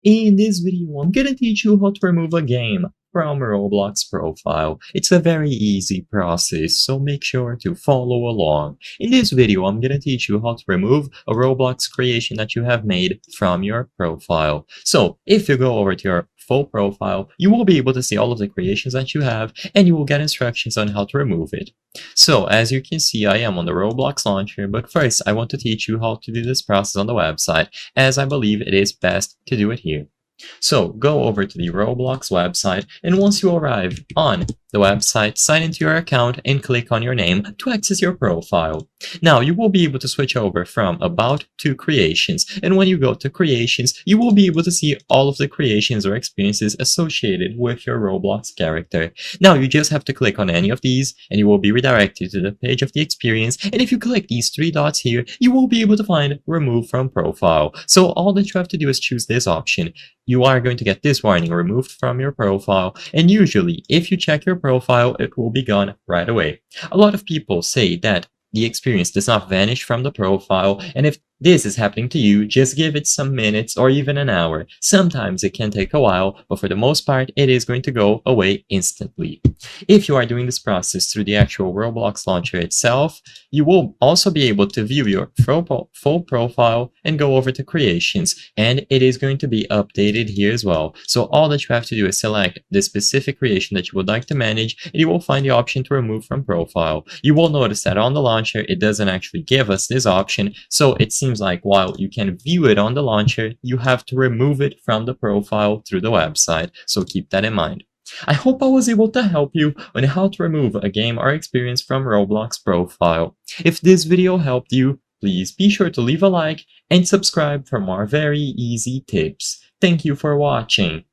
In this video, I'm gonna teach you how to remove a game from a Roblox profile. It's a very easy process, so make sure to follow along. In this video, I'm gonna teach you how to remove a Roblox creation that you have made from your profile. So, if you go over to your full profile, you will be able to see all of the creations that you have, and you will get instructions on how to remove it. So, as you can see, I am on the Roblox launcher, but first, I want to teach you how to do this process on the website, as I believe it is best to do it here. So go over to the Roblox website, and once you arrive on the website, sign into your account and click on your name to access your profile. Now you will be able to switch over from About to Creations, and when you go to Creations, you will be able to see all of the creations or experiences associated with your Roblox character. Now you just have to click on any of these, and you will be redirected to the page of the experience, and if you click these three dots here, you will be able to find Remove from Profile. So all that you have to do is choose this option. You are going to get this warning removed from your profile, and usually if you check your profile, it will be gone right away. A lot of people say that the experience does not vanish from the profile, and if this is happening to you, just give it some minutes or even an hour. Sometimes it can take a while, but for the most part, it is going to go away instantly. If you are doing this process through the actual Roblox launcher itself, you will also be able to view your full profile and go over to creations, and it is going to be updated here as well. So all that you have to do is select the specific creation that you would like to manage, and you will find the option to remove from profile. You will notice that on the launcher, it doesn't actually give us this option, so it seems like while you can view it on the launcher, you have to remove it from the profile through the website, so keep that in mind. I hope I was able to help you on how to remove a game or experience from Roblox profile. If this video helped you, please be sure to leave a like and subscribe for more very easy tips. Thank you for watching.